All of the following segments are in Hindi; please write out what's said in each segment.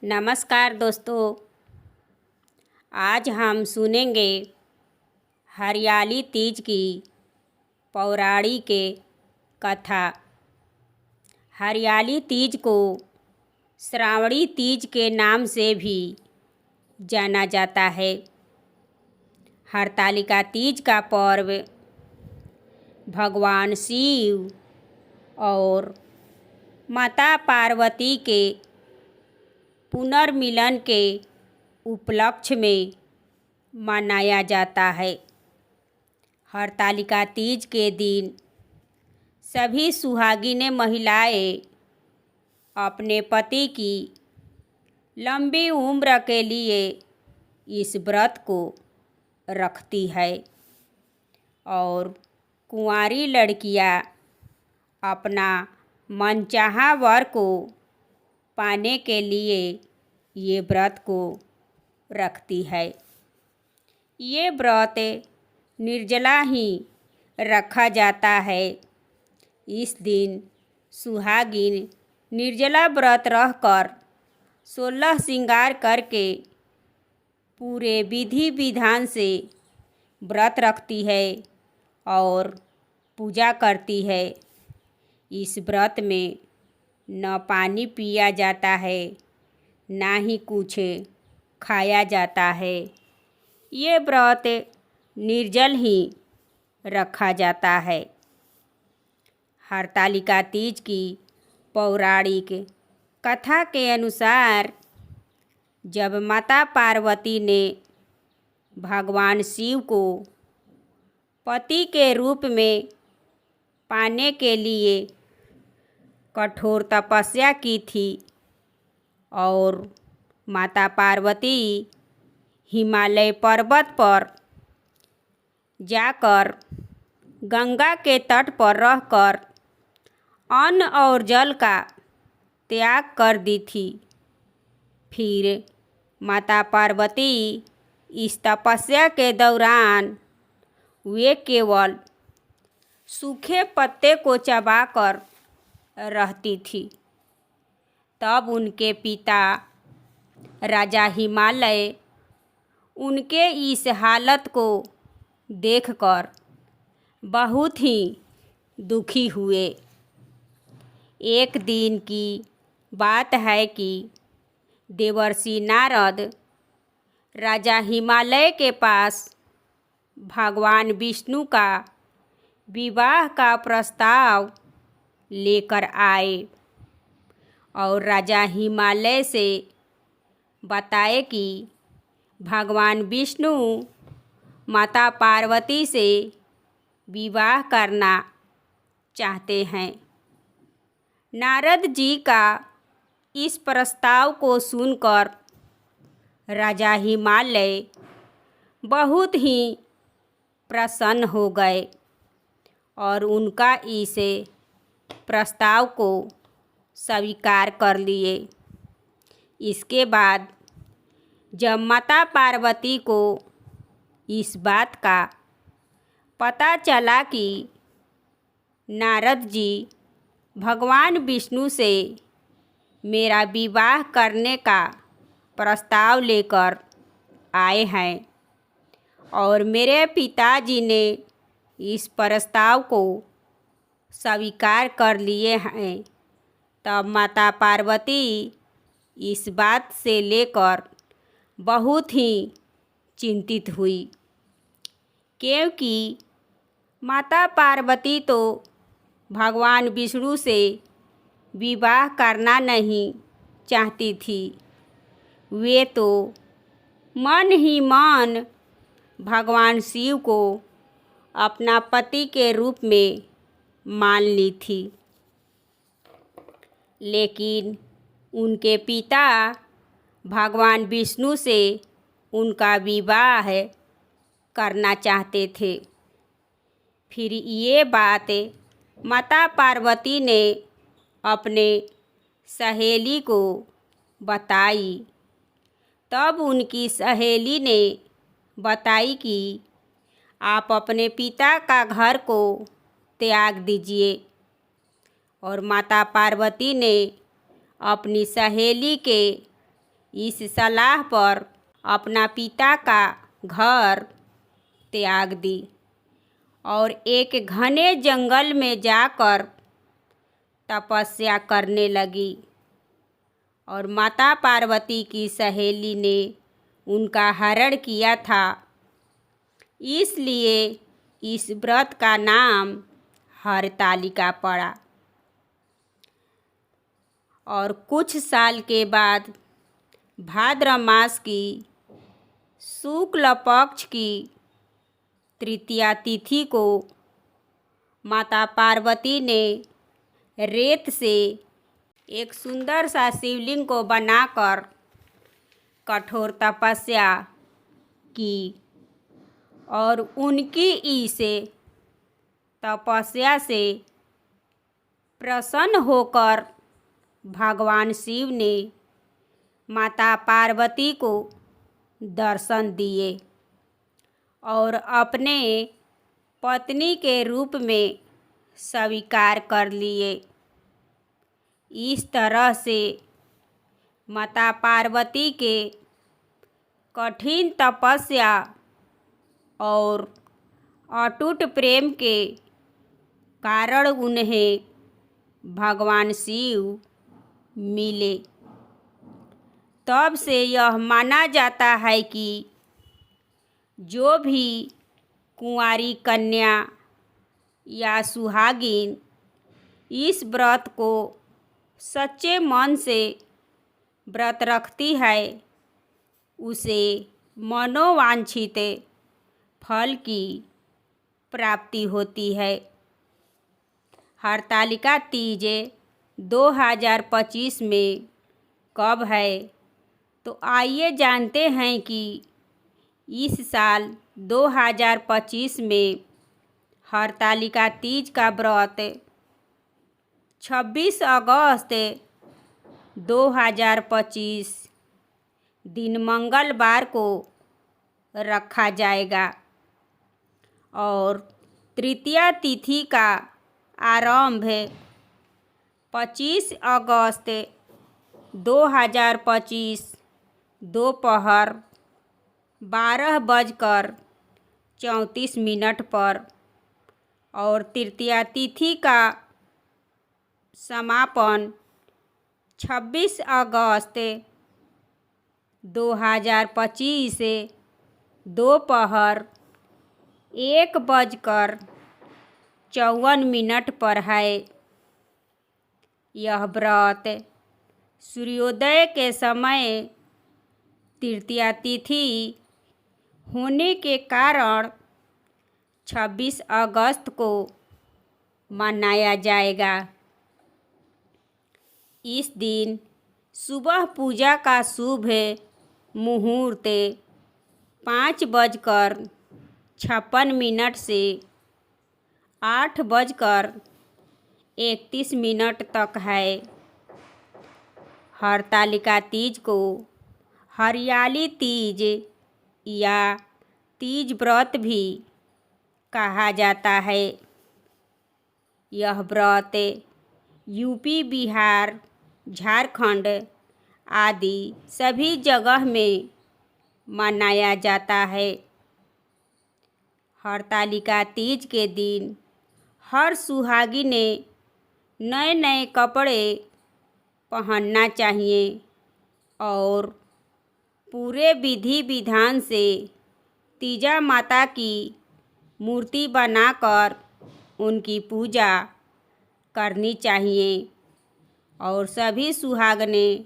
नमस्कार दोस्तों। आज हम सुनेंगे हरियाली तीज की पौराणिक कथा। हरियाली तीज को श्रावणी तीज के नाम से भी जाना जाता है। हरतालिका तीज का पर्व भगवान शिव और माता पार्वती के पुनर्मिलन के उपलक्ष्य में मनाया जाता है। हरतालिका तीज के दिन सभी सुहागिनें महिलाएं अपने पति की लंबी उम्र के लिए इस व्रत को रखती है और कुंवारी लड़कियां अपना मनचाहा वर को पाने के लिए ये व्रत को रखती है। ये व्रत निर्जला ही रखा जाता है। इस दिन सुहागिन निर्जला व्रत रहकर 16 श्रृंगार करके पूरे विधि विधान से व्रत रखती है और पूजा करती है। इस व्रत में न पानी पिया जाता है, ना ही कुछ खाया जाता है। ये व्रत निर्जल ही रखा जाता है। हरतालिका तीज की पौराणिक कथा के अनुसार जब माता पार्वती ने भगवान शिव को पति के रूप में पाने के लिए कठोर तपस्या की थी और माता पार्वती हिमालय पर्वत पर जाकर गंगा के तट पर रहकर अन्न और जल का त्याग कर दी थी। फिर माता पार्वती इस तपस्या के दौरान वे केवल सूखे पत्ते को चबाकर रहती थी। तब उनके पिता राजा हिमालय उनके इस हालत को देखकर बहुत ही दुखी हुए। एक दिन की बात है कि देवर्षि नारद राजा हिमालय के पास भगवान विष्णु का विवाह का प्रस्ताव लेकर आए और राजा हिमालय से बताए कि भगवान विष्णु माता पार्वती से विवाह करना चाहते हैं। नारद जी का इस प्रस्ताव को सुनकर राजा हिमालय बहुत ही प्रसन्न हो गए और उनका इस प्रस्ताव को स्वीकार कर लिए। इसके बाद जब माता पार्वती को इस बात का पता चला कि नारद जी भगवान विष्णु से मेरा विवाह करने का प्रस्ताव लेकर आए हैं और मेरे पिताजी ने इस प्रस्ताव को स्वीकार कर लिए हैं, तब माता पार्वती इस बात से लेकर बहुत ही चिंतित हुई, क्योंकि माता पार्वती तो भगवान विष्णु से विवाह करना नहीं चाहती थी। वे तो मन ही मन भगवान शिव को अपना पति के रूप में मान ली थी। लेकिन उनके पिता भगवान विष्णु से उनका विवाह करना चाहते थे। फिर ये बात माता पार्वती ने अपने सहेली को बताई। तब उनकी सहेली ने बताई कि आप अपने पिता का घर को त्याग दीजिए और माता पार्वती ने अपनी सहेली के इस सलाह पर अपना पिता का घर त्याग दी और एक घने जंगल में जाकर तपस्या करने लगी। और माता पार्वती की सहेली ने उनका हरण किया था, इसलिए इस व्रत का नाम हरतालिका पड़ा। और कुछ साल के बाद भाद्र मास की शुक्ल पक्ष की तृतीया तिथि को माता पार्वती ने रेत से एक सुंदर सा शिवलिंग को बनाकर कठोर तपस्या की और उनकी इस तपस्या से प्रसन्न होकर भगवान शिव ने माता पार्वती को दर्शन दिए और अपने पत्नी के रूप में स्वीकार कर लिए। इस तरह से माता पार्वती के कठिन तपस्या और अटूट प्रेम के कारण उन्हें भगवान शिव मिले। तब से यह माना जाता है कि जो भी कुंवारी कन्या या सुहागिन इस व्रत को सच्चे मन से व्रत रखती है, उसे मनोवांछित फल की प्राप्ति होती है। हरतालिका तीज 2025 में कब है, तो आइए जानते हैं कि इस साल 2025 में हरतालिका तीज का व्रत 26 अगस्त 2025 दिन मंगलवार को रखा जाएगा और तृतीया तिथि का आरंभ 25 अगस्त 2025 दोपहर 12:34 पर और तृतीया तिथि का समापन 26 अगस्त 2025 दोपहर 1:54 पर है। यह व्रत सूर्योदय के समय तृतीया तिथि होने के कारण 26 अगस्त को मनाया जाएगा। इस दिन सुबह पूजा का शुभ मुहूर्त 5:56 से 8:31 तक है। हरतालिका तीज को हरियाली तीज या तीज व्रत भी कहा जाता है। यह व्रत यूपी, बिहार, झारखंड आदि सभी जगह में मनाया जाता है। हरतालिका तीज के दिन हर सुहागिन ने नए नए कपड़े पहनना चाहिए और पूरे विधि विधान से तीजा माता की मूर्ति बनाकर उनकी पूजा करनी चाहिए और सभी सुहागनें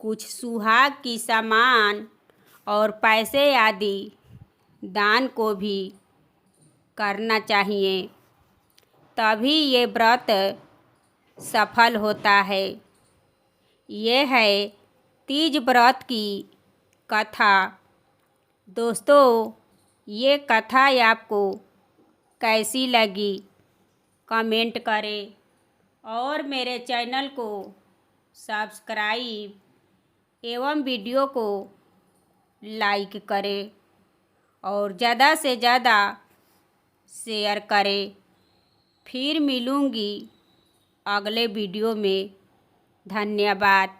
कुछ सुहाग की सामान और पैसे आदि दान को भी करना चाहिए, तभी ये व्रत सफल होता है। ये है तीज व्रत की कथा। दोस्तों, ये कथा आपको कैसी लगी कमेंट करें और मेरे चैनल को सब्सक्राइब एवं वीडियो को लाइक करें और ज़्यादा से ज़्यादा शेयर करें। फिर मिलूँगी अगले वीडियो में। धन्यवाद।